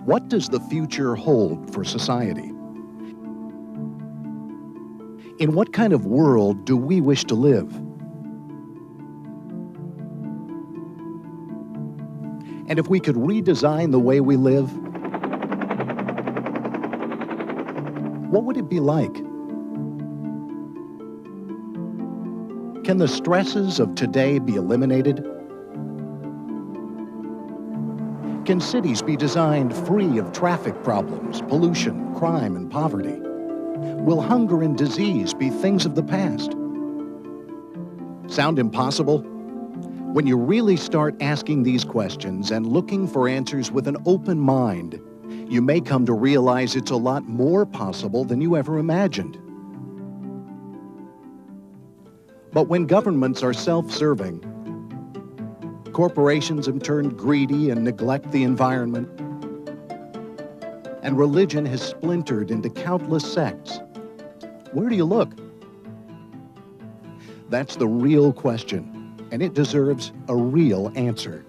What does the future hold for society? In what kind of world do we wish to live? And if we could redesign the way we live, what would it be like? Can the stresses of today be eliminated? Can cities be designed free of traffic problems, pollution, crime, and poverty? Will hunger and disease be things of the past? Sound impossible? When you really start asking these questions and looking for answers with an open mind, you may come to realize it's a lot more possible than you ever imagined. But when governments are self-serving, corporations have turned greedy and neglect the environment, and religion has splintered into countless sects, where do you look? That's the real question, and it deserves a real answer.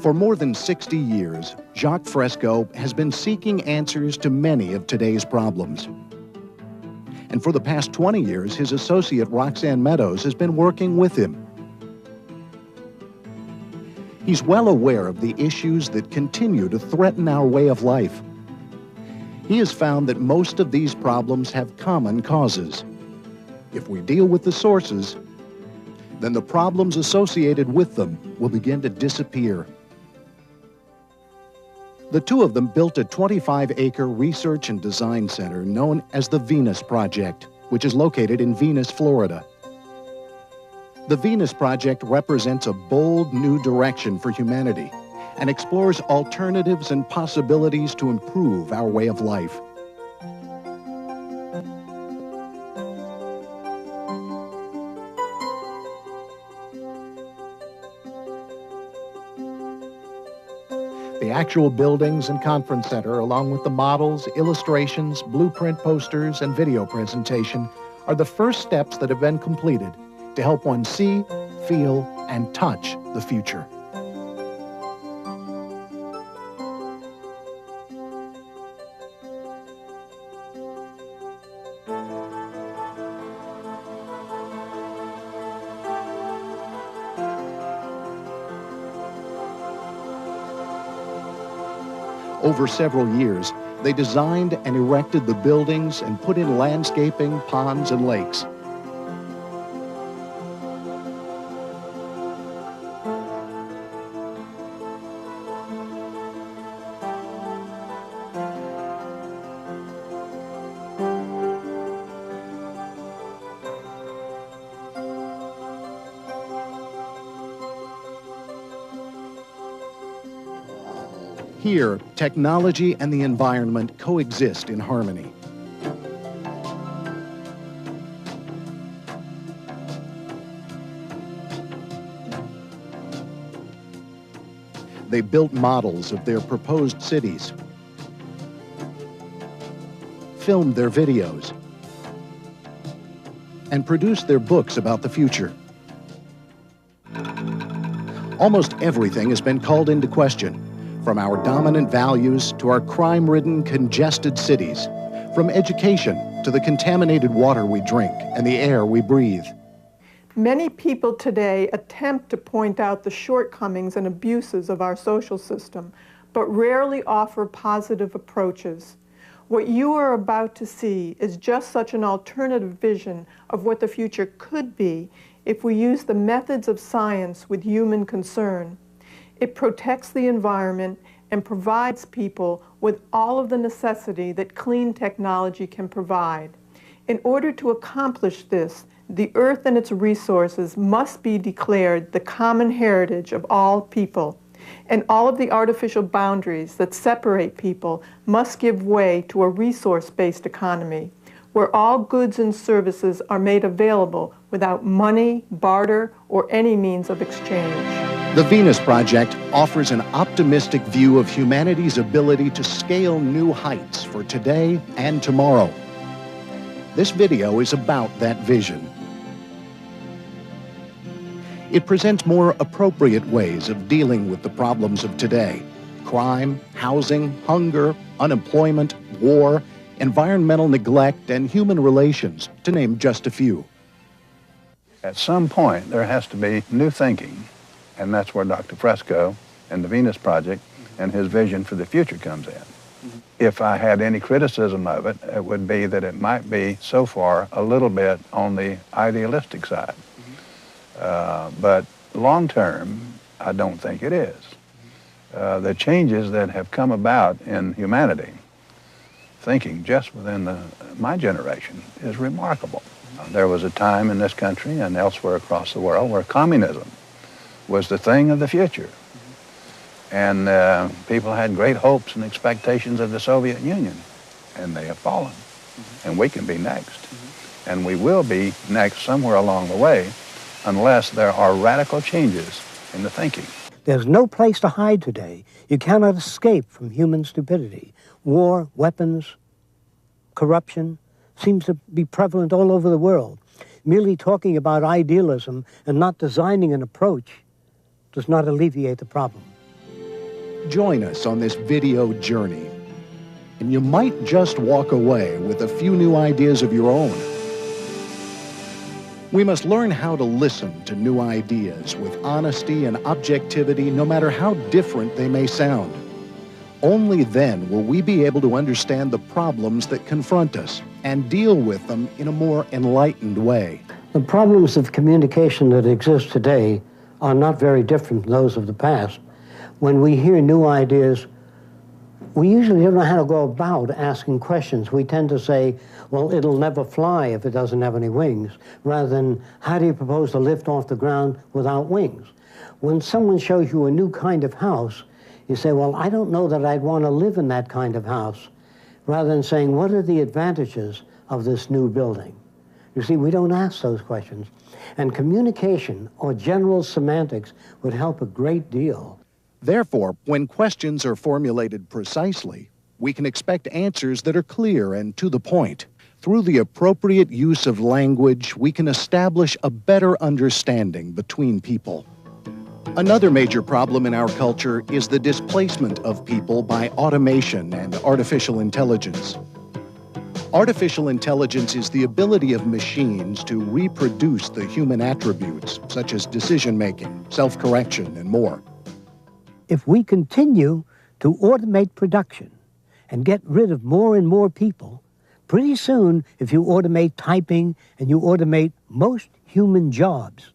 For more than 60 years, Jacque Fresco has been seeking answers to many of today's problems. And for the past 20 years, his associate Roxanne Meadows has been working with him. He's well aware of the issues that continue to threaten our way of life. He has found that most of these problems have common causes. If we deal with the sources, then the problems associated with them will begin to disappear. The two of them built a 25-acre research and design center known as the Venus Project, which is located in Venus, Florida. The Venus Project represents a bold new direction for humanity and explores alternatives and possibilities to improve our way of life. The actual buildings and conference center, along with the models, illustrations, blueprint posters, and video presentation, are the first steps that have been completed to help one see, feel, and touch the future. Over several years, they designed and erected the buildings and put in landscaping, ponds, and lakes. Here, technology and the environment coexist in harmony. They built models of their proposed cities, filmed their videos, and produced their books about the future. Almost everything has been called into question, from our dominant values to our crime-ridden, congested cities, from education to the contaminated water we drink and the air we breathe. Many people today attempt to point out the shortcomings and abuses of our social system, but rarely offer positive approaches. What you are about to see is just such an alternative vision of what the future could be if we use the methods of science with human concern. It protects the environment and provides people with all of the necessity that clean technology can provide. In order to accomplish this, the earth and its resources must be declared the common heritage of all people, and all of the artificial boundaries that separate people must give way to a resource-based economy, where all goods and services are made available without money, barter, or any means of exchange. The Venus Project offers an optimistic view of humanity's ability to scale new heights for today and tomorrow. This video is about that vision. It presents more appropriate ways of dealing with the problems of today: crime, housing, hunger, unemployment, war, environmental neglect, and human relations, to name just a few. At some point, there has to be new thinking, and that's where Dr. Fresco and the Venus Project and his vision for the future comes in. If I had any criticism of it, it would be that it might be, so far, a little bit on the idealistic side. But long-term, I don't think it is. The changes that have come about in humanity, thinking just within my generation, is remarkable. There was a time in this country and elsewhere across the world where communism was the thing of the future. And people had great hopes and expectations of the Soviet Union, and they have fallen. And we can be next. And we will be next somewhere along the way, unless there are radical changes in the thinking. There's no place to hide today. You cannot escape from human stupidity. War, weapons, corruption seems to be prevalent all over the world. Merely talking about idealism and not designing an approach does not alleviate the problem. Join us on this video journey, and you might just walk away with a few new ideas of your own. We must learn how to listen to new ideas with honesty and objectivity, no matter how different they may sound. Only then will we be able to understand the problems that confront us and deal with them in a more enlightened way. The problems of communication that exist today are not very different from those of the past. When we hear new ideas, we usually don't know how to go about asking questions. We tend to say, well, it'll never fly if it doesn't have any wings, rather than, how do you propose to lift off the ground without wings? When someone shows you a new kind of house, you say, well, I don't know that I'd want to live in that kind of house, rather than saying, what are the advantages of this new building? You see, we don't ask those questions. And communication or general semantics would help a great deal. Therefore, when questions are formulated precisely, we can expect answers that are clear and to the point. Through the appropriate use of language, we can establish a better understanding between people. Another major problem in our culture is the displacement of people by automation and artificial intelligence. Artificial intelligence is the ability of machines to reproduce the human attributes, such as decision-making, self-correction, and more. If we continue to automate production and get rid of more and more people, pretty soon, if you automate typing and you automate most human jobs,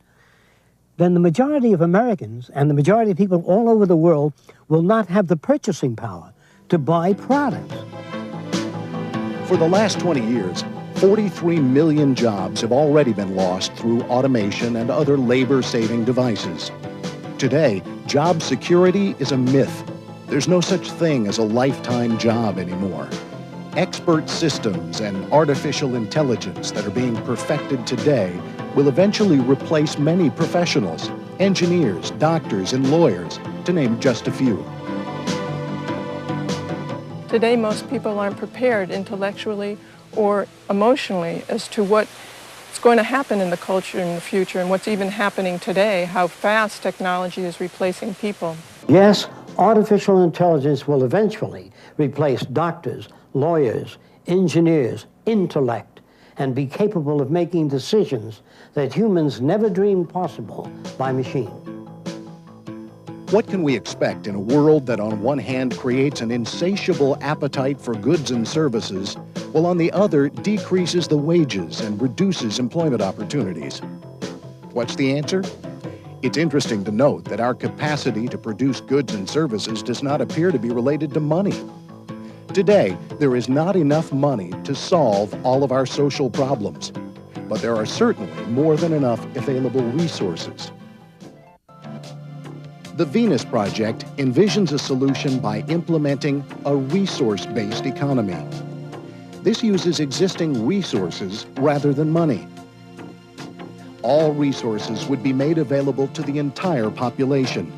then the majority of Americans and the majority of people all over the world will not have the purchasing power to buy products. For the last 20 years, 43 million jobs have already been lost through automation and other labor-saving devices. Today, job security is a myth. There's no such thing as a lifetime job anymore. Expert systems and artificial intelligence that are being perfected today will eventually replace many professionals, engineers, doctors, and lawyers, to name just a few. Today, most people aren't prepared intellectually or emotionally as to what's going to happen in the culture in the future and what's even happening today, how fast technology is replacing people. Yes, artificial intelligence will eventually replace doctors, lawyers, engineers, intellect, and be capable of making decisions that humans never dreamed possible by machine. What can we expect in a world that on one hand creates an insatiable appetite for goods and services, while on the other decreases the wages and reduces employment opportunities? What's the answer? It's interesting to note that our capacity to produce goods and services does not appear to be related to money. Today, there is not enough money to solve all of our social problems, but there are certainly more than enough available resources. The Venus Project envisions a solution by implementing a resource-based economy. This uses existing resources rather than money. All resources would be made available to the entire population.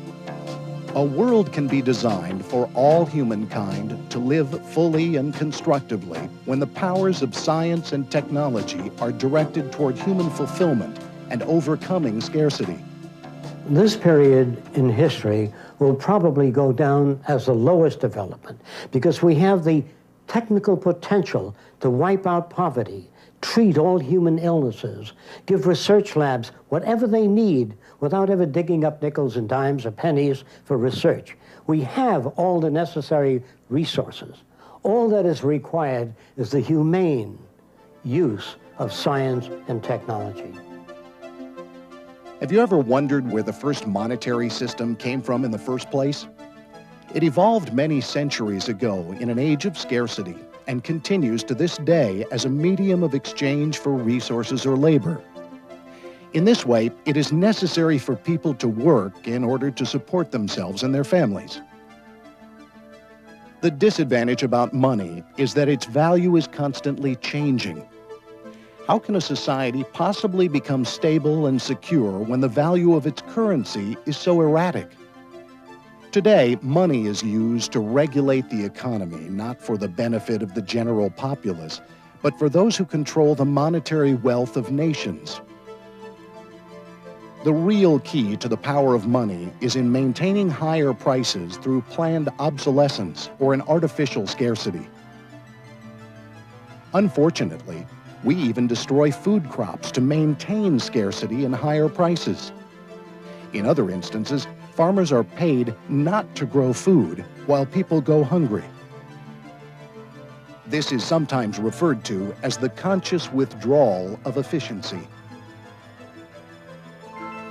A world can be designed for all humankind to live fully and constructively when the powers of science and technology are directed toward human fulfillment and overcoming scarcity. This period in history will probably go down as the lowest development because we have the technical potential to wipe out poverty, treat all human illnesses, give research labs whatever they need without ever digging up nickels and dimes or pennies for research. We have all the necessary resources. All that is required is the humane use of science and technology. Have you ever wondered where the first monetary system came from in the first place? It evolved many centuries ago in an age of scarcity and continues to this day as a medium of exchange for resources or labor. In this way, it is necessary for people to work in order to support themselves and their families. The disadvantage about money is that its value is constantly changing. How can a society possibly become stable and secure when the value of its currency is so erratic? Today, money is used to regulate the economy, not for the benefit of the general populace, but for those who control the monetary wealth of nations. The real key to the power of money is in maintaining higher prices through planned obsolescence or an artificial scarcity. Unfortunately, we even destroy food crops to maintain scarcity and higher prices. In other instances, farmers are paid not to grow food while people go hungry. This is sometimes referred to as the conscious withdrawal of efficiency.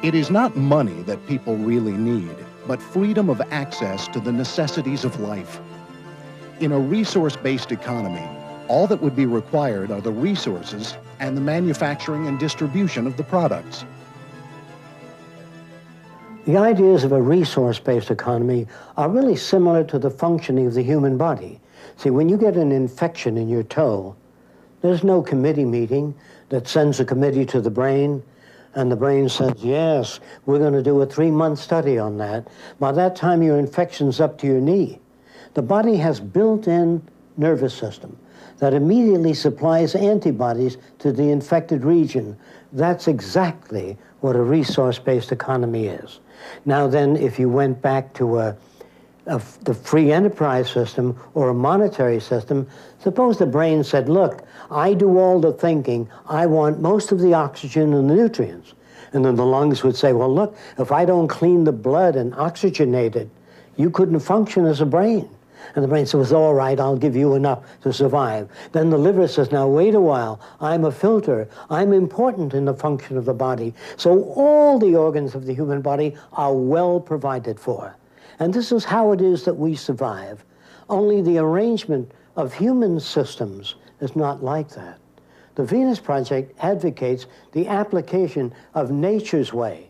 It is not money that people really need, but freedom of access to the necessities of life. In a resource-based economy, all that would be required are the resources and the manufacturing and distribution of the products. The ideas of a resource-based economy are really similar to the functioning of the human body. See, when you get an infection in your toe, there's no committee meeting that sends a committee to the brain, and the brain says, yes, we're going to do a 3-month study on that. By that time, your infection's up to your knee. The body has built-in nervous system that immediately supplies antibodies to the infected region. That's exactly what a resource-based economy is. Now then, if you went back to the free enterprise system or a monetary system, suppose the brain said, look, I do all the thinking, I want most of the oxygen and the nutrients. And then the lungs would say, well, look, if I don't clean the blood and oxygenate it, you couldn't function as a brain. And the brain says, all right, I'll give you enough to survive. Then the liver says, now wait a while, I'm a filter. I'm important in the function of the body. So all the organs of the human body are well provided for. And this is how it is that we survive. Only the arrangement of human systems is not like that. The Venus Project advocates the application of nature's way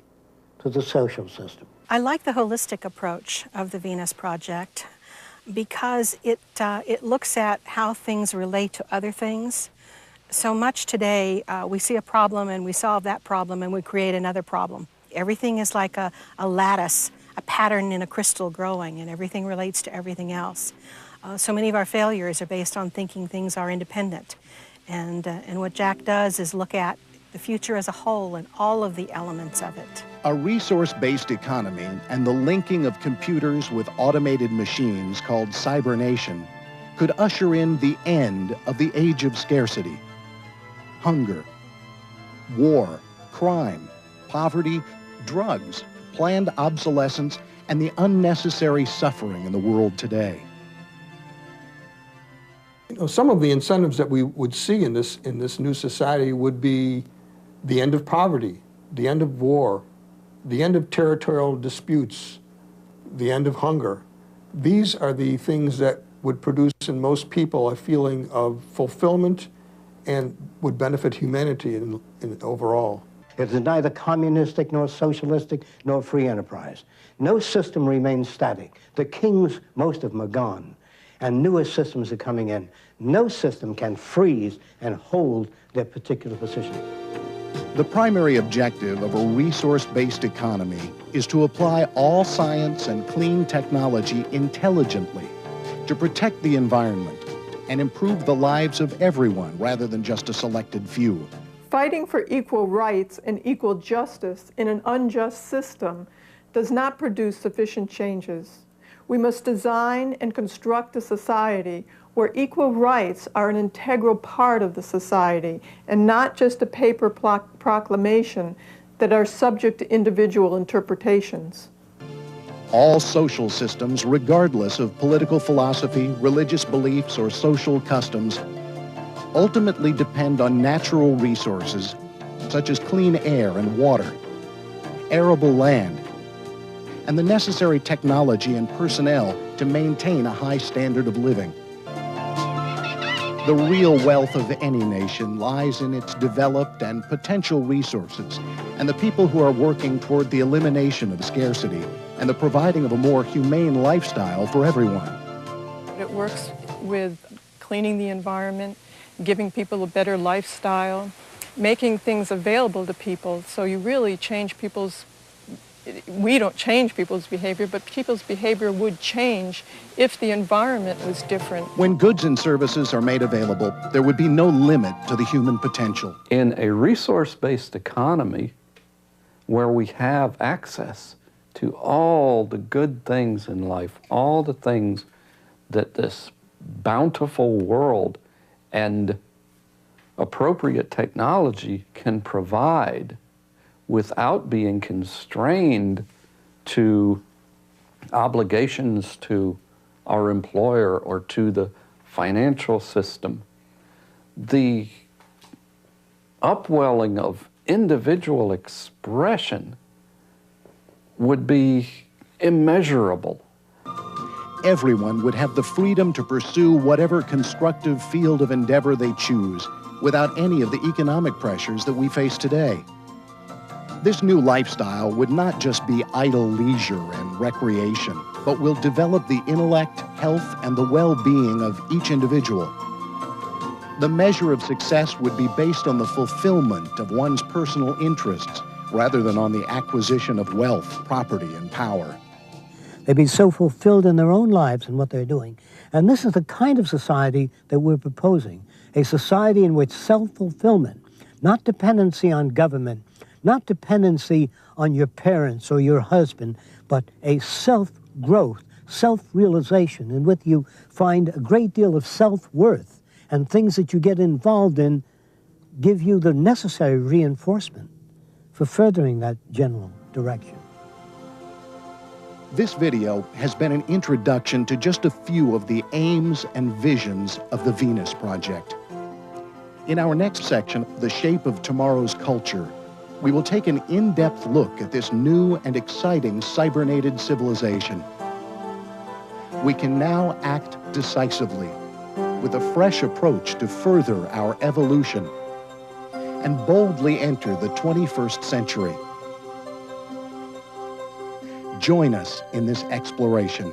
to the social system. I like the holistic approach of the Venus Project, because it looks at how things relate to other things. So much today, we see a problem and we solve that problem and we create another problem. Everything is like a lattice, a pattern in a crystal growing, and everything relates to everything else. So many of our failures are based on thinking things are independent. And what Jacque does is look at the future as a whole and all of the elements of it. A resource-based economy and the linking of computers with automated machines called cybernation could usher in the end of the age of scarcity. Hunger, war, crime, poverty, drugs, planned obsolescence, and the unnecessary suffering in the world today. You know, some of the incentives that we would see in this new society would be the end of poverty, the end of war, the end of territorial disputes, the end of hunger. These are the things that would produce in most people a feeling of fulfillment and would benefit humanity in overall. It is neither communistic nor socialistic nor free enterprise. No system remains static. The kings, most of them are gone, and newer systems are coming in. No system can freeze and hold their particular position. The primary objective of a resource-based economy is to apply all science and clean technology intelligently to protect the environment and improve the lives of everyone rather than just a selected few. Fighting for equal rights and equal justice in an unjust system does not produce sufficient changes. We must design and construct a society where equal rights are an integral part of the society and not just a paper proclamation that are subject to individual interpretations. All social systems, regardless of political philosophy, religious beliefs, or social customs, ultimately depend on natural resources such as clean air and water, arable land, and the necessary technology and personnel to maintain a high standard of living. The real wealth of any nation lies in its developed and potential resources and the people who are working toward the elimination of scarcity and the providing of a more humane lifestyle for everyone. It works with cleaning the environment, giving people a better lifestyle, making things available to people, so you really change we don't change people's behavior, but people's behavior would change if the environment was different. When goods and services are made available, there would be no limit to the human potential. In a resource-based economy where we have access to all the good things in life, all the things that this bountiful world and appropriate technology can provide without being constrained to obligations to our employer or to the financial system, the upwelling of individual expression would be immeasurable. Everyone would have the freedom to pursue whatever constructive field of endeavor they choose without any of the economic pressures that we face today. This new lifestyle would not just be idle leisure and recreation, but will develop the intellect, health, and the well-being of each individual. The measure of success would be based on the fulfillment of one's personal interests rather than on the acquisition of wealth, property, and power. They'd be so fulfilled in their own lives and what they're doing. And this is the kind of society that we're proposing, a society in which self-fulfillment, not dependency on government, not dependency on your parents or your husband, but a self-growth, self-realization in which you find a great deal of self-worth, and things that you get involved in give you the necessary reinforcement for furthering that general direction. This video has been an introduction to just a few of the aims and visions of the Venus Project. In our next section, The Shape of Tomorrow's Culture, we will take an in-depth look at this new and exciting cybernated civilization. We can now act decisively with a fresh approach to further our evolution and boldly enter the 21st century. Join us in this exploration.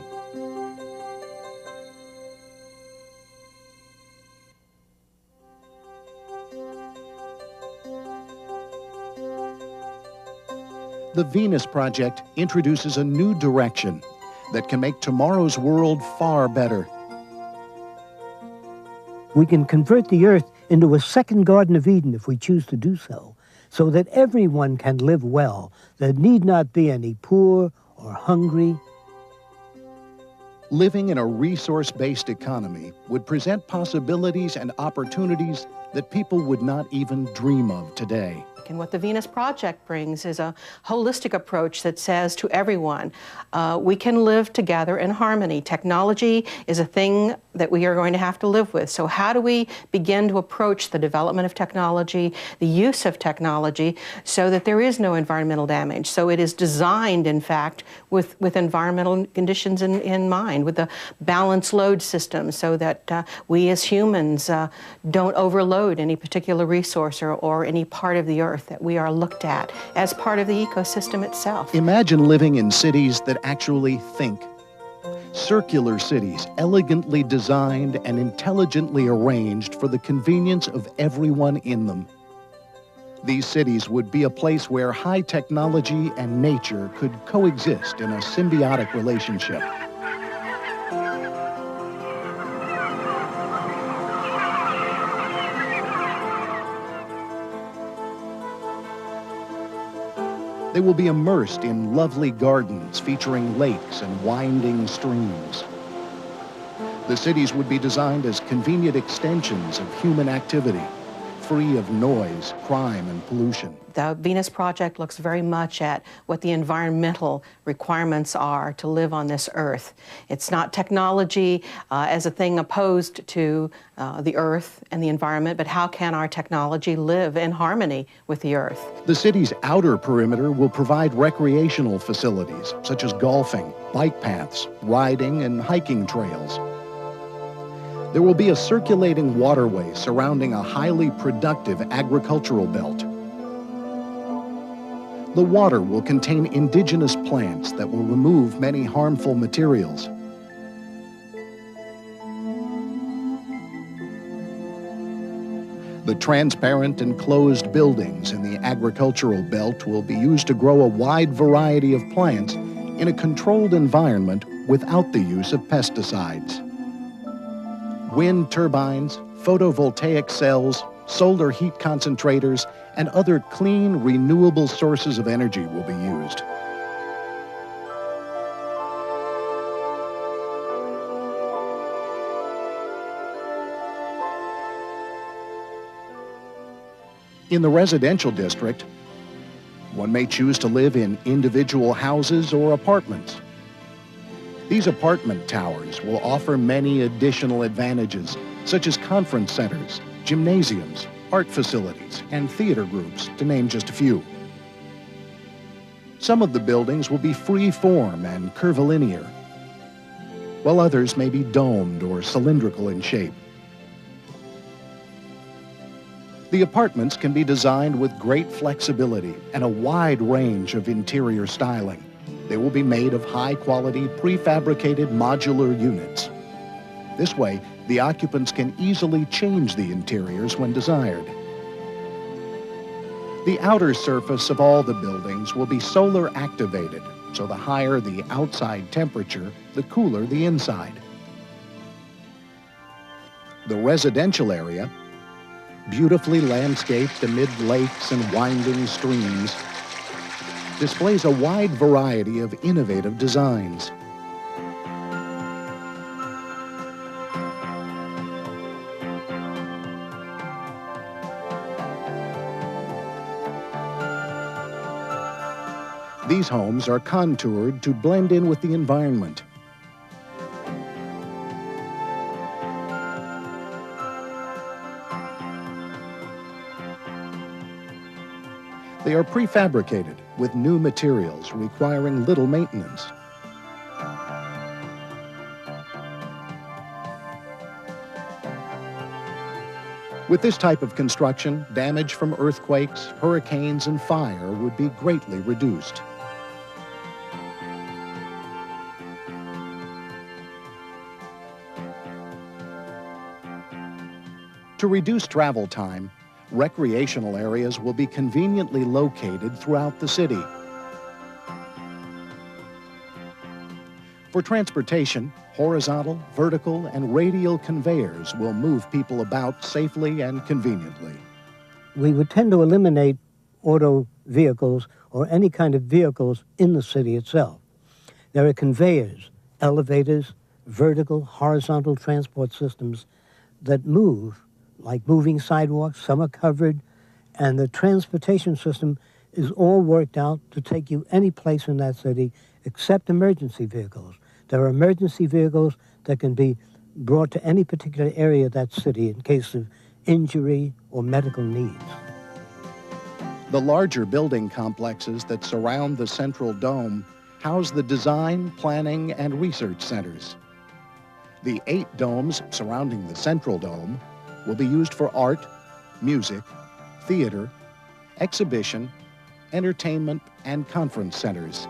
The Venus Project introduces a new direction that can make tomorrow's world far better. We can convert the earth into a second Garden of Eden if we choose to do so that everyone can live well. There need not be any poor or hungry. Living in a resource-based economy would present possibilities and opportunities that people would not even dream of today. And what the Venus Project brings is a holistic approach that says to everyone, we can live together in harmony. Technology is a thing that we are going to have to live with. So how do we begin to approach the development of technology, the use of technology, so that there is no environmental damage? So it is designed, in fact, with environmental conditions in mind, with a balanced load system, so that we as humans don't overload any particular resource or any part of the earth, that we are looked at as part of the ecosystem itself. Imagine living in cities that actually think. Circular cities, elegantly designed and intelligently arranged for the convenience of everyone in them. These cities would be a place where high technology and nature could coexist in a symbiotic relationship. They will be immersed in lovely gardens featuring lakes and winding streams. The cities would be designed as convenient extensions of human activity, free of noise, crime, and pollution. The Venus Project looks very much at what the environmental requirements are to live on this Earth. It's not technology as a thing opposed to the Earth and the environment, but how can our technology live in harmony with the Earth? The city's outer perimeter will provide recreational facilities such as golfing, bike paths, riding, and hiking trails. There will be a circulating waterway surrounding a highly productive agricultural belt. The water will contain indigenous plants that will remove many harmful materials. The transparent and closed buildings in the agricultural belt will be used to grow a wide variety of plants in a controlled environment without the use of pesticides. Wind turbines, photovoltaic cells, solar heat concentrators, and other clean, renewable sources of energy will be used. In the residential district, one may choose to live in individual houses or apartments. These apartment towers will offer many additional advantages, such as conference centers, gymnasiums, art facilities, and theater groups, to name just a few. Some of the buildings will be free-form and curvilinear, while others may be domed or cylindrical in shape. The apartments can be designed with great flexibility and a wide range of interior styling. They will be made of high-quality, prefabricated modular units. This way, the occupants can easily change the interiors when desired. The outer surface of all the buildings will be solar activated, so the higher the outside temperature, the cooler the inside. The residential area, beautifully landscaped amid lakes and winding streams, displays a wide variety of innovative designs. These homes are contoured to blend in with the environment. They are prefabricated with new materials requiring little maintenance. With this type of construction, damage from earthquakes, hurricanes, and fire would be greatly reduced. To reduce travel time, recreational areas will be conveniently located throughout the city. For transportation, horizontal, vertical, and radial conveyors will move people about safely and conveniently. We would tend to eliminate auto vehicles or any kind of vehicles in the city itself. There are conveyors, elevators, vertical, horizontal transport systems that move, like moving sidewalks. Some are covered, and the transportation system is all worked out to take you any place in that city except emergency vehicles. There are emergency vehicles that can be brought to any particular area of that city in case of injury or medical needs. The larger building complexes that surround the Central Dome house the design, planning, and research centers. The 8 domes surrounding the Central Dome will be used for art, music, theater, exhibition, entertainment, and conference centers.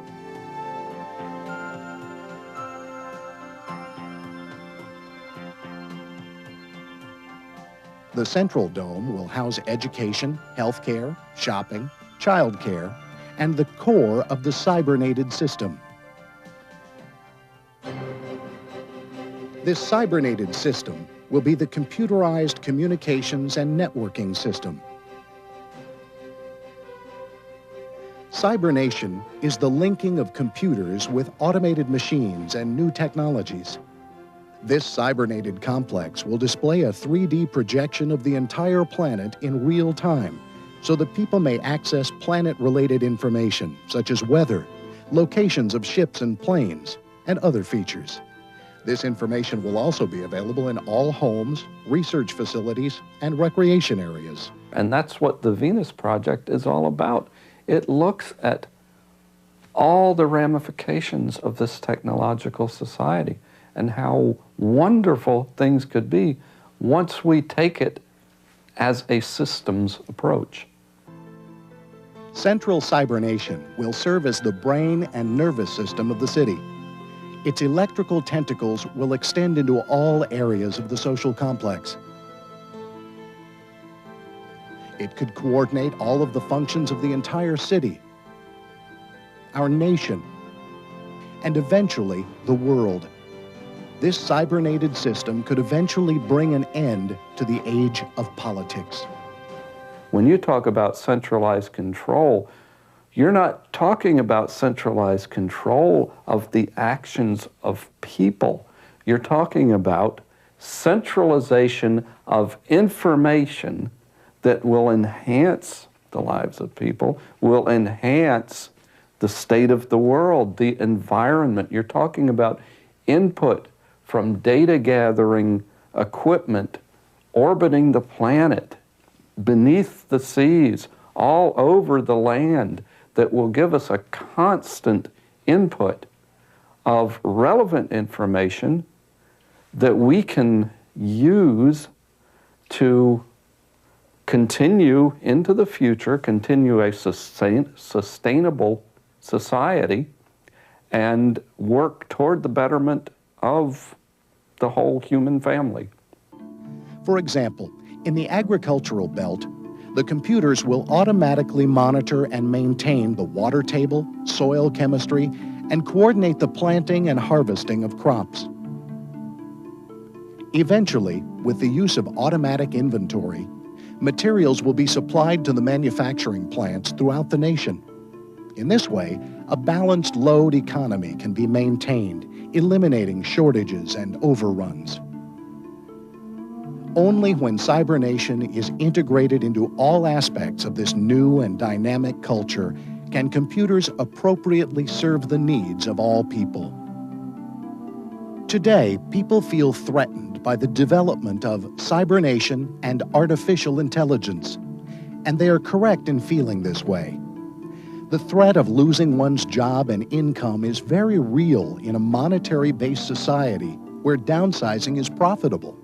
The Central Dome will house education, healthcare, shopping, childcare, and the core of the cybernated system. This cybernated system will be the computerized communications and networking system. Cybernation is the linking of computers with automated machines and new technologies. This cybernated complex will display a 3D projection of the entire planet in real time, so that people may access planet-related information such as weather, locations of ships and planes, and other features. This information will also be available in all homes, research facilities, and recreation areas. And that's what the Venus Project is all about. It looks at all the ramifications of this technological society and how wonderful things could be once we take it as a systems approach. Central Cybernation will serve as the brain and nervous system of the city. Its electrical tentacles will extend into all areas of the social complex. It could coordinate all of the functions of the entire city, our nation, and eventually the world. This cybernated system could eventually bring an end to the age of politics. When you talk about centralized control, you're not talking about centralized control of the actions of people. You're talking about centralization of information that will enhance the lives of people, will enhance the state of the world, the environment. You're talking about input from data gathering equipment orbiting the planet, beneath the seas, all over the land, that will give us a constant input of relevant information that we can use to continue into the future, continue a sustainable society, and work toward the betterment of the whole human family. For example, in the agricultural belt, the computers will automatically monitor and maintain the water table, soil chemistry, and coordinate the planting and harvesting of crops. Eventually, with the use of automatic inventory, materials will be supplied to the manufacturing plants throughout the nation. In this way, a balanced load economy can be maintained, eliminating shortages and overruns. Only when cybernation is integrated into all aspects of this new and dynamic culture can computers appropriately serve the needs of all people. Today, people feel threatened by the development of cybernation and artificial intelligence, and they are correct in feeling this way. The threat of losing one's job and income is very real in a monetary-based society where downsizing is profitable.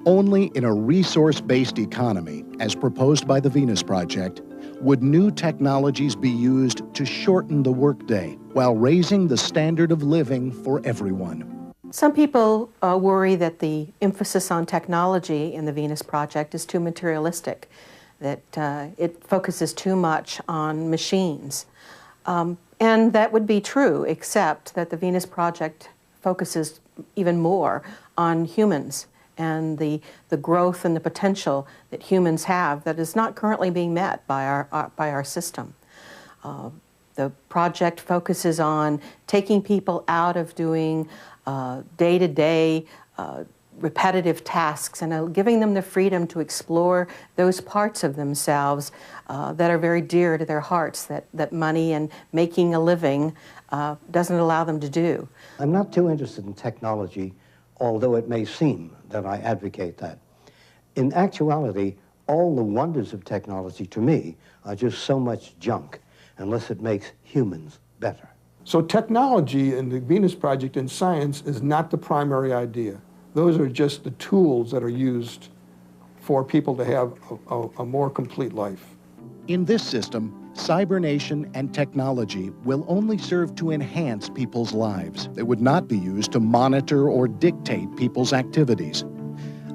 Only in a resource-based economy, as proposed by the Venus Project, would new technologies be used to shorten the workday while raising the standard of living for everyone. Some people worry that the emphasis on technology in the Venus Project is too materialistic, that it focuses too much on machines. And that would be true, except that the Venus Project focuses even more on humans and the growth and the potential that humans have that is not currently being met by our system. The project focuses on taking people out of doing day-to-day repetitive tasks and giving them the freedom to explore those parts of themselves that are very dear to their hearts, that money and making a living doesn't allow them to do. I'm not too interested in technology, although it may seem that I advocate that. In actuality, all the wonders of technology to me are just so much junk unless it makes humans better. So technology in the Venus Project in science is not the primary idea. Those are just the tools that are used for people to have a more complete life. In this system, cybernation and technology will only serve to enhance people's lives. They would not be used to monitor or dictate people's activities.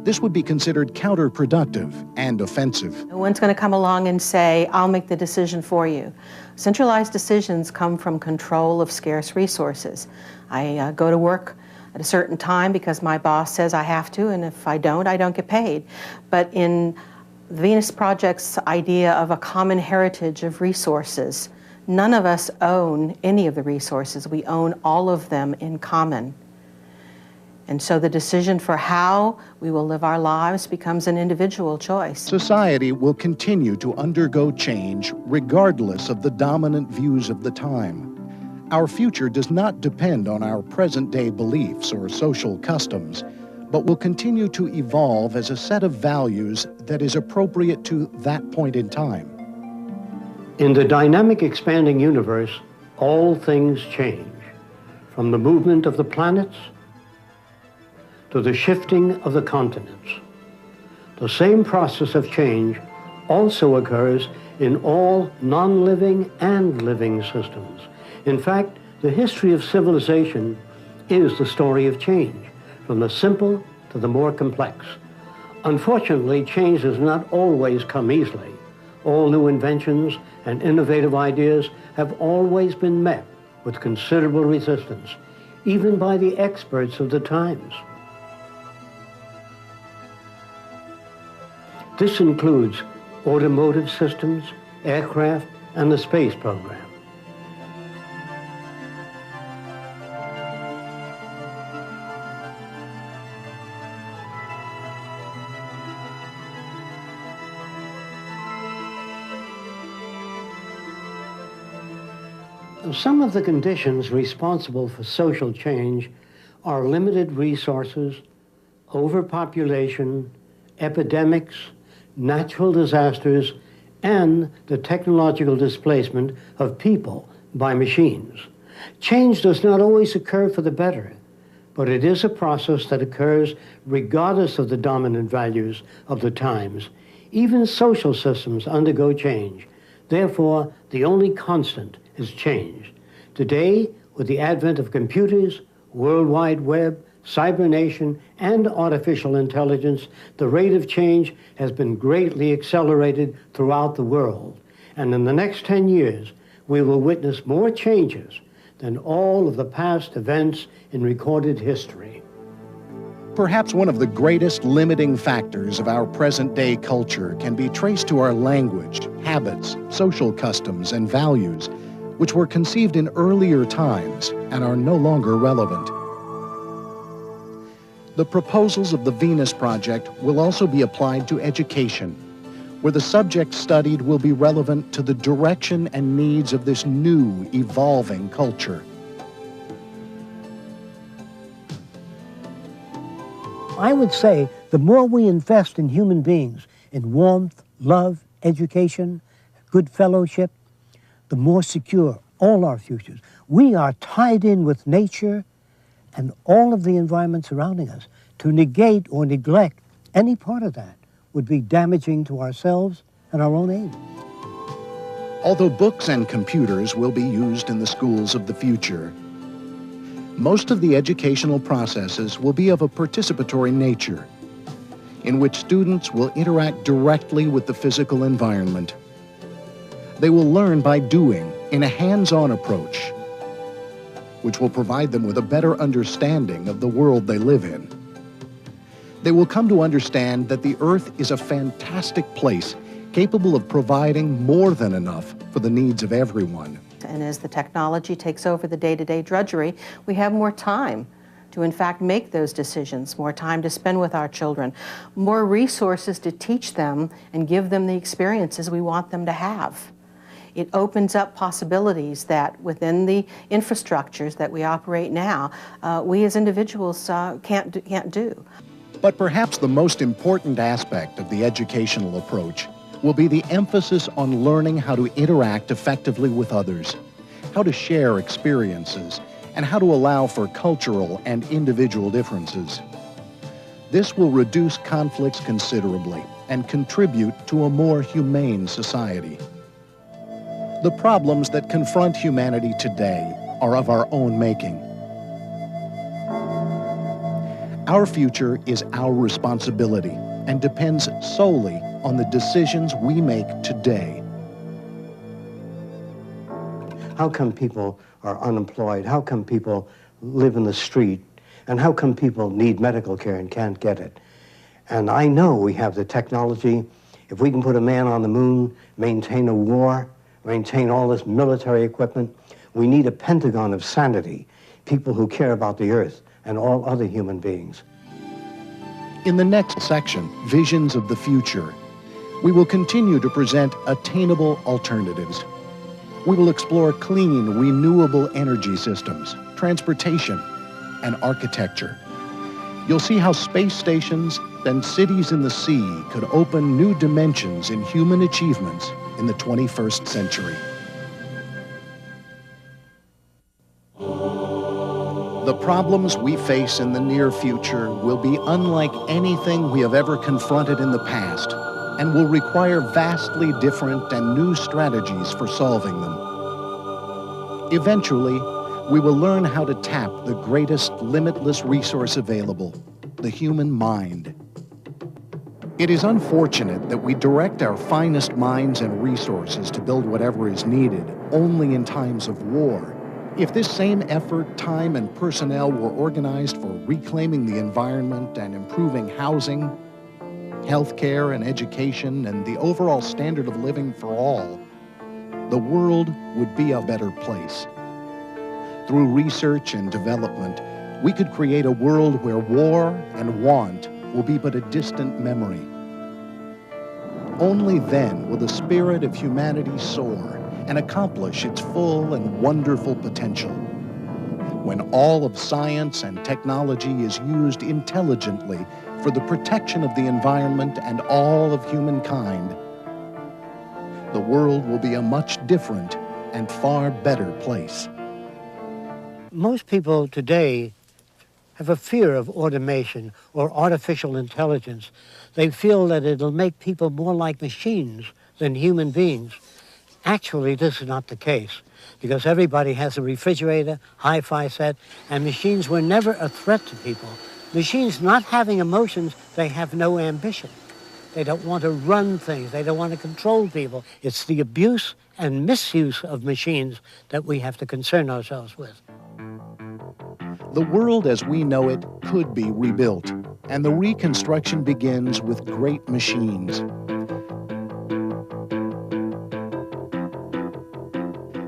This would be considered counterproductive and offensive. No one's going to come along and say, I'll make the decision for you. Centralized decisions come from control of scarce resources. I go to work at a certain time because my boss says I have to, and if I don't get paid. But in The Venus Project's idea of a common heritage of resources. None of us own any of the resources. We own all of them in common. And so the decision for how we will live our lives becomes an individual choice. Society will continue to undergo change regardless of the dominant views of the time. Our future does not depend on our present-day beliefs or social customs, but will continue to evolve as a set of values that is appropriate to that point in time. In the dynamic, expanding universe, all things change, from the movement of the planets to the shifting of the continents. The same process of change also occurs in all non-living and living systems. In fact, the history of civilization is the story of change, from the simple to the more complex. Unfortunately, change does not always come easily. All new inventions and innovative ideas have always been met with considerable resistance, even by the experts of the times. This includes automotive systems, aircraft, and the space program. Some of the conditions responsible for social change are limited resources, overpopulation, epidemics, natural disasters, and the technological displacement of people by machines. Change does not always occur for the better, but it is a process that occurs regardless of the dominant values of the times. Even social systems undergo change. Therefore, the only constant is change. Today, with the advent of computers, World Wide Web, cybernation, and artificial intelligence, the rate of change has been greatly accelerated throughout the world. And in the next 10 years, we will witness more changes than all of the past events in recorded history. Perhaps one of the greatest limiting factors of our present-day culture can be traced to our language, habits, social customs, and values, which were conceived in earlier times and are no longer relevant. The proposals of the Venus Project will also be applied to education, where the subject studied will be relevant to the direction and needs of this new, evolving culture. I would say the more we invest in human beings, in warmth, love, education, good fellowship, the more secure all our futures. We are tied in with nature and all of the environment surrounding us. To negate or neglect any part of that would be damaging to ourselves and our own aim. Although books and computers will be used in the schools of the future, most of the educational processes will be of a participatory nature, in which students will interact directly with the physical environment. They will learn by doing, in a hands-on approach, which will provide them with a better understanding of the world they live in. They will come to understand that the Earth is a fantastic place, capable of providing more than enough for the needs of everyone. And as the technology takes over the day-to-day drudgery, we have more time to in fact make those decisions, more time to spend with our children, more resources to teach them and give them the experiences we want them to have. It opens up possibilities that within the infrastructures that we operate now, we as individuals can't do. But perhaps the most important aspect of the educational approach will be the emphasis on learning how to interact effectively with others, how to share experiences, and how to allow for cultural and individual differences. This will reduce conflicts considerably and contribute to a more humane society. The problems that confront humanity today are of our own making. Our future is our responsibility and depends solely on the decisions we make today. How come people are unemployed? How come people live in the street? And how come people need medical care and can't get it? And I know we have the technology If we can put a man on the moon, maintain a war, maintain all this military equipment, we need a Pentagon of sanity, people who care about the Earth and all other human beings. In the next section, Visions of the Future, we will continue to present attainable alternatives. We will explore clean, renewable energy systems, transportation, and architecture. You'll see how space stations and cities in the sea could open new dimensions in human achievements in the 21st century. The problems we face in the near future will be unlike anything we have ever confronted in the past, and will require vastly different and new strategies for solving them. Eventually, we will learn how to tap the greatest limitless resource available, the human mind. It is unfortunate that we direct our finest minds and resources to build whatever is needed only in times of war. If this same effort, time, and personnel were organized for reclaiming the environment and improving housing, healthcare and education, and the overall standard of living for all, the world would be a better place. Through research and development, we could create a world where war and want will be but a distant memory. Only then will the spirit of humanity soar and accomplish its full and wonderful potential. When all of science and technology is used intelligently for the protection of the environment and all of humankind, the world will be a much different and far better place. Most people today have a fear of automation or artificial intelligence. They feel that it'll make people more like machines than human beings. Actually, this is not the case, because everybody has a refrigerator, hi-fi set, and machines were never a threat to people. Machines not having emotions, they have no ambition. They don't want to run things. They don't want to control people. It's the abuse and misuse of machines that we have to concern ourselves with. The world as we know it could be rebuilt, and the reconstruction begins with great machines.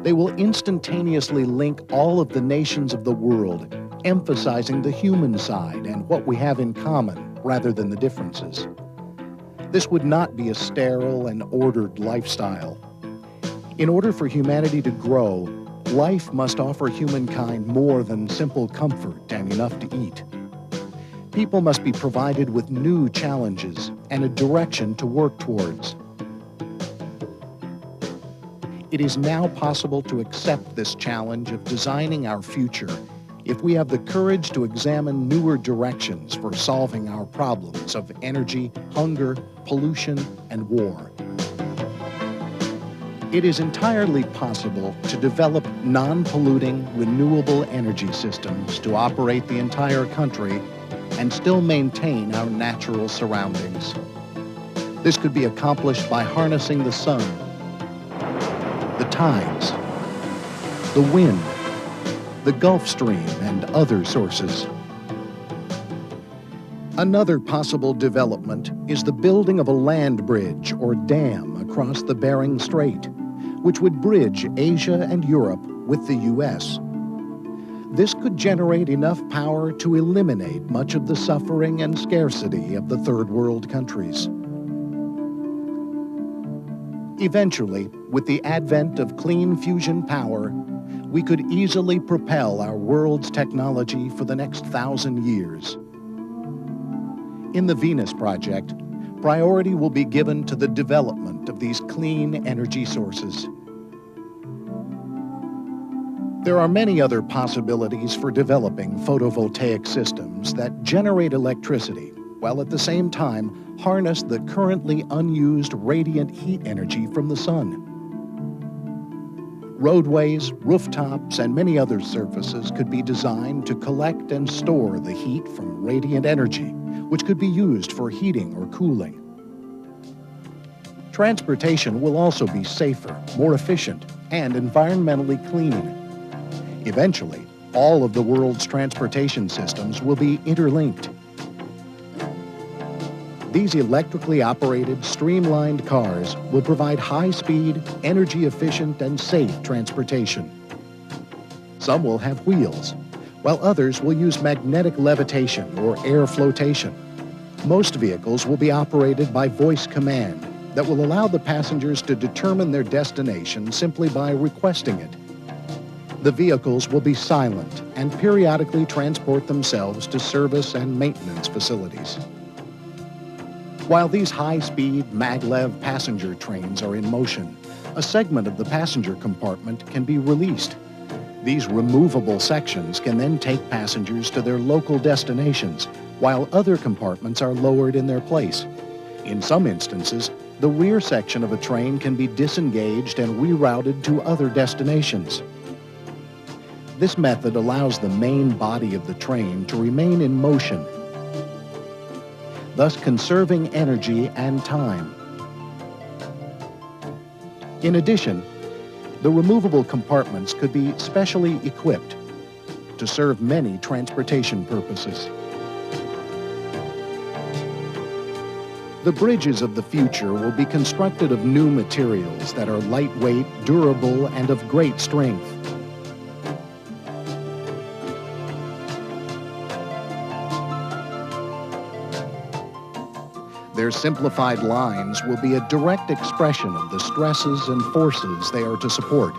They will instantaneously link all of the nations of the world, emphasizing the human side and what we have in common rather than the differences. This would not be a sterile and ordered lifestyle. In order for humanity to grow, life must offer humankind more than simple comfort and enough to eat. People must be provided with new challenges and a direction to work towards. It is now possible to accept this challenge of designing our future if we have the courage to examine newer directions for solving our problems of energy, hunger, pollution, and war. It is entirely possible to develop non-polluting, renewable energy systems to operate the entire country and still maintain our natural surroundings. This could be accomplished by harnessing the sun, the tides, the wind, the Gulf Stream, and other sources. Another possible development is the building of a land bridge or dam across the Bering Strait, which would bridge Asia and Europe with the U.S. This could generate enough power to eliminate much of the suffering and scarcity of the third world countries. Eventually, with the advent of clean fusion power, we could easily propel our world's technology for the next 1,000 years. In the Venus Project, priority will be given to the development of these clean energy sources. There are many other possibilities for developing photovoltaic systems that generate electricity, while at the same time harness the currently unused radiant heat energy from the sun. Roadways, rooftops, and many other surfaces could be designed to collect and store the heat from radiant energy, which could be used for heating or cooling. Transportation will also be safer, more efficient, and environmentally clean. Eventually, all of the world's transportation systems will be interlinked. These electrically operated, streamlined cars will provide high-speed, energy-efficient, and safe transportation. Some will have wheels, while others will use magnetic levitation or air flotation. Most vehicles will be operated by voice command that will allow the passengers to determine their destination simply by requesting it. The vehicles will be silent and periodically transport themselves to service and maintenance facilities. While these high-speed maglev passenger trains are in motion, a segment of the passenger compartment can be released. These removable sections can then take passengers to their local destinations, while other compartments are lowered in their place. In some instances, the rear section of a train can be disengaged and rerouted to other destinations. This method allows the main body of the train to remain in motion, thus conserving energy and time. In addition, the removable compartments could be specially equipped to serve many transportation purposes. The bridges of the future will be constructed of new materials that are lightweight, durable, and of great strength. Their simplified lines will be a direct expression of the stresses and forces they are to support.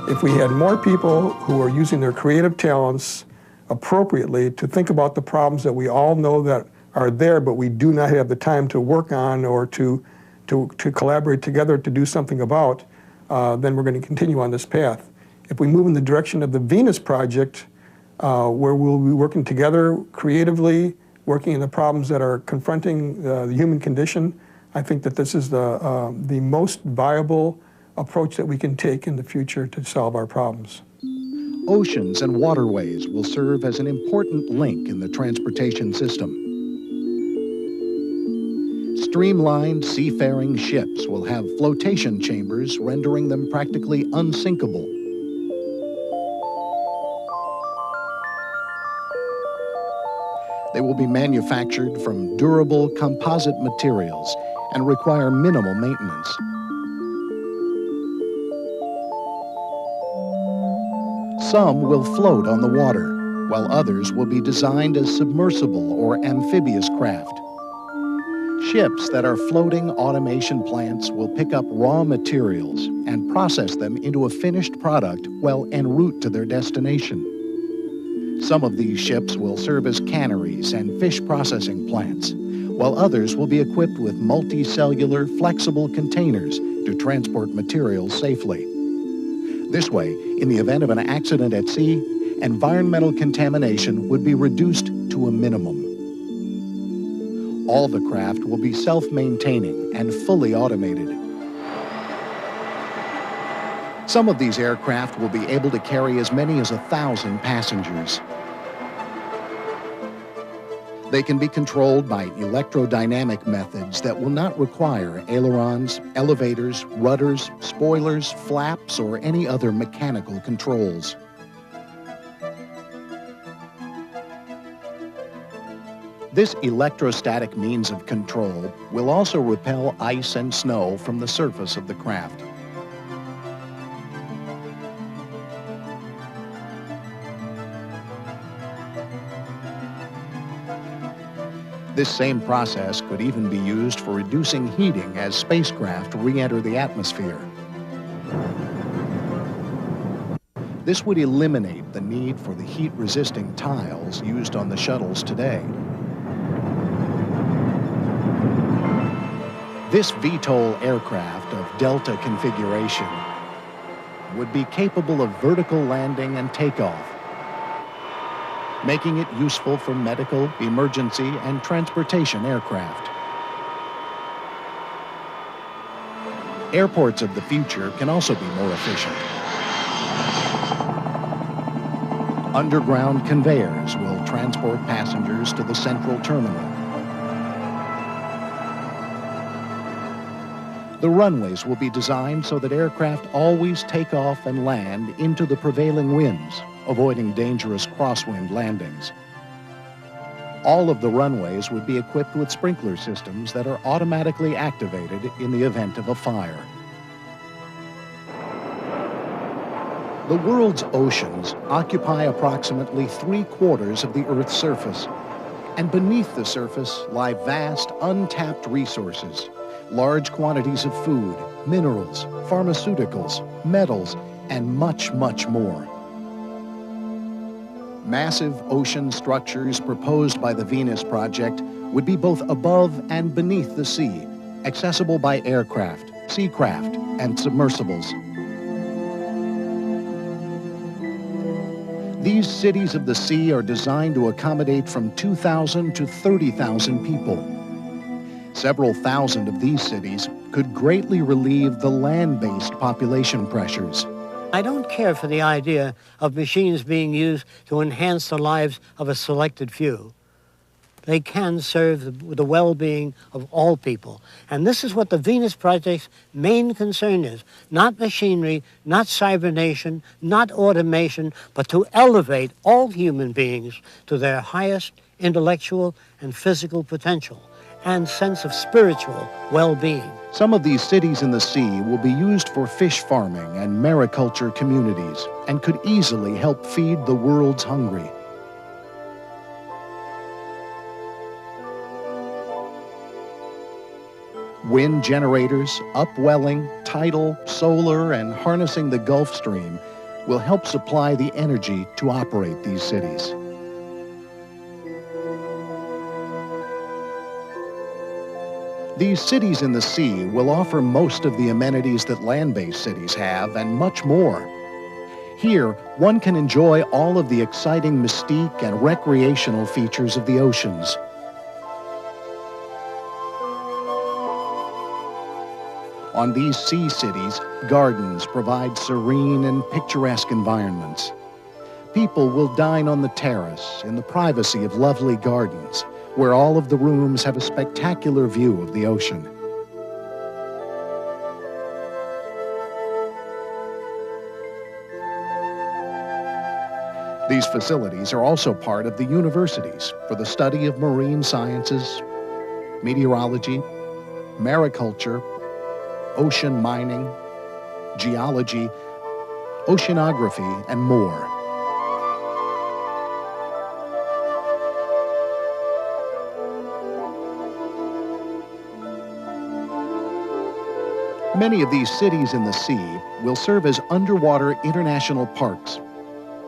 If we had more people who are using their creative talents appropriately to think about the problems that we all know that are there, but we do not have the time to work on or to collaborate together to do something about, then we're going to continue on this path. If we move in the direction of the Venus Project, where we'll be working together creatively, working on the problems that are confronting the human condition, I think that this is the most viable approach that we can take in the future to solve our problems. Oceans and waterways will serve as an important link in the transportation system. Streamlined seafaring ships will have flotation chambers, rendering them practically unsinkable. They will be manufactured from durable composite materials and require minimal maintenance. Some will float on the water, while others will be designed as submersible or amphibious craft. Ships that are floating automation plants will pick up raw materials and process them into a finished product well en route to their destination. Some of these ships will serve as canneries and fish processing plants, while others will be equipped with multicellular, flexible containers to transport materials safely. This way, in the event of an accident at sea, environmental contamination would be reduced to a minimum. All the craft will be self-maintaining and fully automated. Some of these aircraft will be able to carry as many as 1,000 passengers. They can be controlled by electrodynamic methods that will not require ailerons, elevators, rudders, spoilers, flaps, or any other mechanical controls. This electrostatic means of control will also repel ice and snow from the surface of the craft. This same process could even be used for reducing heating as spacecraft re-enter the atmosphere. This would eliminate the need for the heat-resisting tiles used on the shuttles today. This VTOL aircraft of Delta configuration would be capable of vertical landing and takeoff, making it useful for medical, emergency, and transportation aircraft. Airports of the future can also be more efficient. Underground conveyors will transport passengers to the central terminal. The runways will be designed so that aircraft always take off and land into the prevailing winds, avoiding dangerous crosswind landings. All of the runways would be equipped with sprinkler systems that are automatically activated in the event of a fire. The world's oceans occupy approximately 3/4 of the Earth's surface, and beneath the surface lie vast, untapped resources, large quantities of food, minerals, pharmaceuticals, metals, and much, much more. Massive ocean structures proposed by the Venus Project would be both above and beneath the sea, accessible by aircraft, seacraft, and submersibles. These cities of the sea are designed to accommodate from 2,000 to 30,000 people. Several thousand of these cities could greatly relieve the land-based population pressures. I don't care for the idea of machines being used to enhance the lives of a selected few. They can serve the well-being of all people. And this is what the Venus Project's main concern is. Not machinery, not cybernation, not automation, but to elevate all human beings to their highest intellectual and physical potential and sense of spiritual well-being. Some of these cities in the sea will be used for fish farming and mariculture communities and could easily help feed the world's hungry. Wind generators, upwelling, tidal, solar, and harnessing the Gulf Stream will help supply the energy to operate these cities. These cities in the sea will offer most of the amenities that land-based cities have and much more. Here, one can enjoy all of the exciting mystique and recreational features of the oceans. On these sea cities, gardens provide serene and picturesque environments. People will dine on the terrace in the privacy of lovely gardens, where all of the rooms have a spectacular view of the ocean. These facilities are also part of the universities for the study of marine sciences, meteorology, mariculture, ocean mining, geology, oceanography, and more. Many of these cities in the sea will serve as underwater international parks,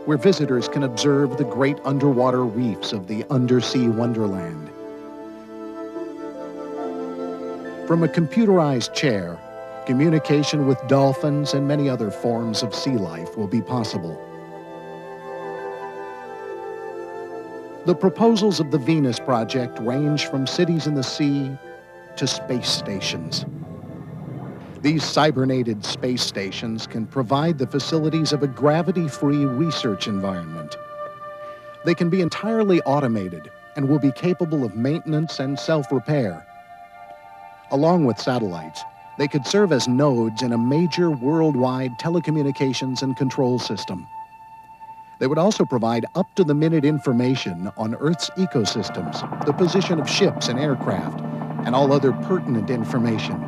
where visitors can observe the great underwater reefs of the undersea wonderland. From a computerized chair, communication with dolphins and many other forms of sea life will be possible. The proposals of the Venus Project range from cities in the sea to space stations. These cybernated space stations can provide the facilities of a gravity-free research environment. They can be entirely automated and will be capable of maintenance and self-repair. Along with satellites, they could serve as nodes in a major worldwide telecommunications and control system. They would also provide up-to-the-minute information on Earth's ecosystems, the position of ships and aircraft, and all other pertinent information.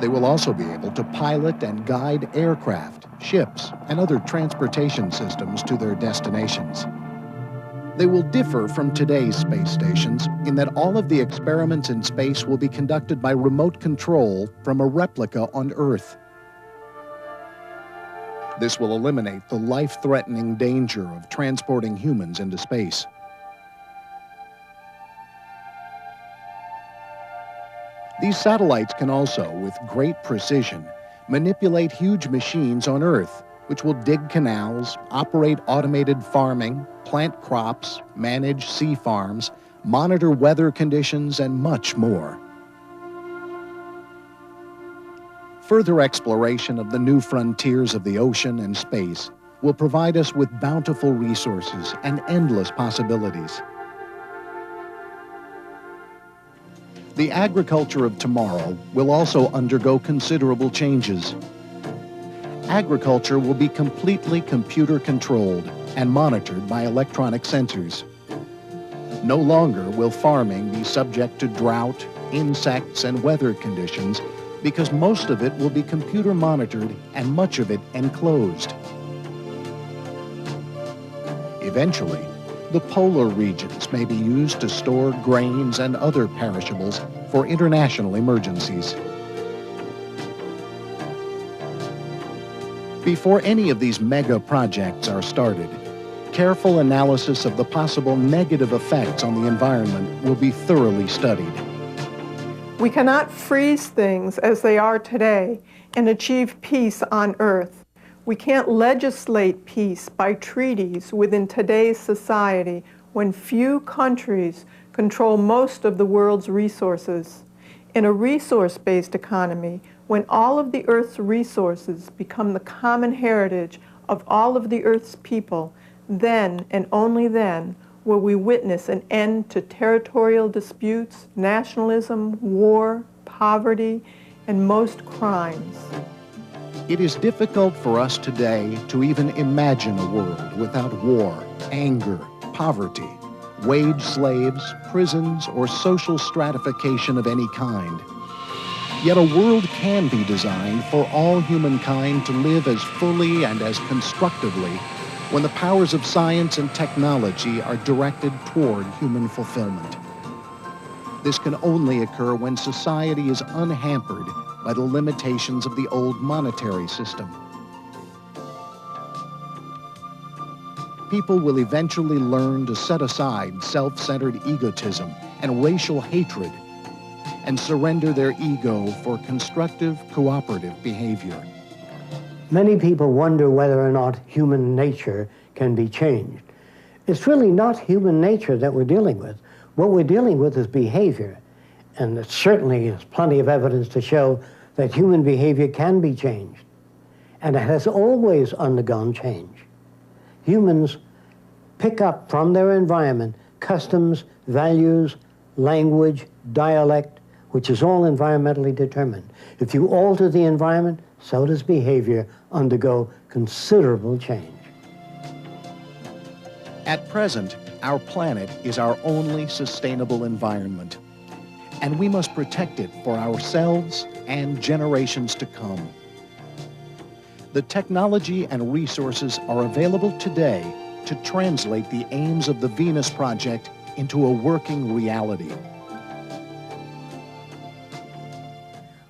They will also be able to pilot and guide aircraft, ships, and other transportation systems to their destinations. They will differ from today's space stations in that all of the experiments in space will be conducted by remote control from a replica on Earth. This will eliminate the life-threatening danger of transporting humans into space. These satellites can also, with great precision, manipulate huge machines on Earth, which will dig canals, operate automated farming, plant crops, manage sea farms, monitor weather conditions, and much more. Further exploration of the new frontiers of the ocean and space will provide us with bountiful resources and endless possibilities. The agriculture of tomorrow will also undergo considerable changes. Agriculture will be completely computer-controlled and monitored by electronic sensors. No longer will farming be subject to drought, insects, and weather conditions because most of it will be computer monitored and much of it enclosed. Eventually, the polar regions may be used to store grains and other perishables for international emergencies. Before any of these mega projects are started, careful analysis of the possible negative effects on the environment will be thoroughly studied. We cannot freeze things as they are today and achieve peace on Earth. We can't legislate peace by treaties within today's society when few countries control most of the world's resources. In a resource-based economy, when all of the Earth's resources become the common heritage of all of the Earth's people, then and only then will we witness an end to territorial disputes, nationalism, war, poverty, and most crimes. It is difficult for us today to even imagine a world without war, anger, poverty, wage slaves, prisons, or social stratification of any kind. Yet a world can be designed for all humankind to live as fully and as constructively when the powers of science and technology are directed toward human fulfillment. This can only occur when society is unhampered by the limitations of the old monetary system. People will eventually learn to set aside self-centered egotism and racial hatred and surrender their ego for constructive, cooperative behavior. Many people wonder whether or not human nature can be changed. It's really not human nature that we're dealing with. What we're dealing with is behavior. And there certainly is plenty of evidence to show that human behavior can be changed. And it has always undergone change. Humans pick up from their environment customs, values, language, dialect, which is all environmentally determined. If you alter the environment, so does behavior undergo considerable change. At present, our planet is our only sustainable environment, and we must protect it for ourselves and generations to come. The technology and resources are available today to translate the aims of the Venus Project into a working reality.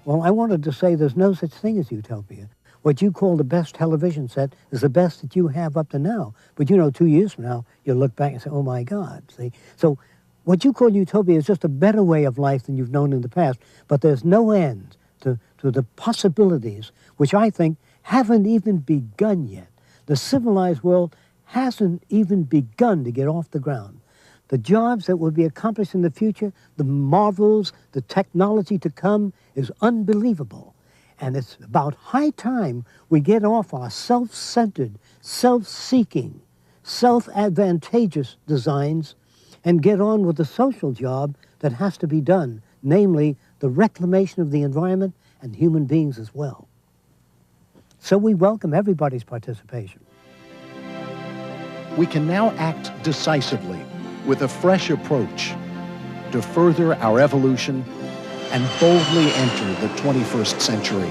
Well, I wanted to say there's no such thing as utopia. What you call the best television set is the best that you have up to now. But you know, 2 years from now, you'll look back and say, oh my God, see? So what you call utopia is just a better way of life than you've known in the past. But there's no end to the possibilities, which I think haven't even begun yet. The civilized world hasn't even begun to get off the ground. The jobs that will be accomplished in the future, the marvels, the technology to come is unbelievable. And it's about high time we get off our self-centered, self-seeking, self-advantageous designs and get on with the social job that has to be done, namely the reclamation of the environment and human beings as well. So we welcome everybody's participation. We can now act decisively with a fresh approach to further our evolution and boldly enter the 21st century.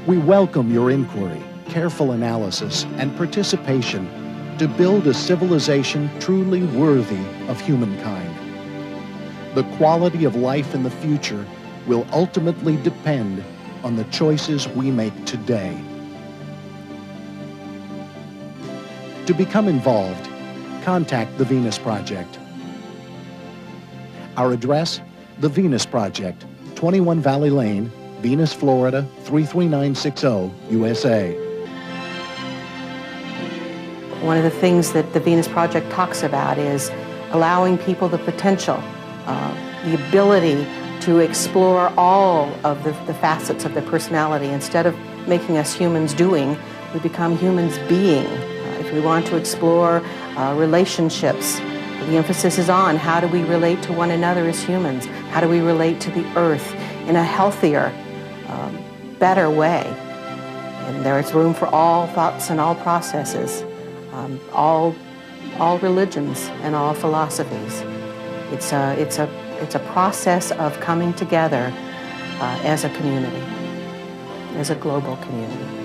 We welcome your inquiry, careful analysis, and participation to build a civilization truly worthy of humankind. The quality of life in the future will ultimately depend on the choices we make today. To become involved, contact the Venus Project. Our address, the Venus Project, 21 Valley Lane, Venus, Florida, 33960, USA. One of the things that the Venus Project talks about is allowing people the potential, the ability to explore all of the facets of their personality. Instead of making us humans doing, we become humans being. If we want to explore relationships, the emphasis is on how do we relate to one another as humans? How do we relate to the earth in a healthier, better way? And there is room for all thoughts and all processes, all all religions and all philosophies. It's a process of coming together as a community, as a global community.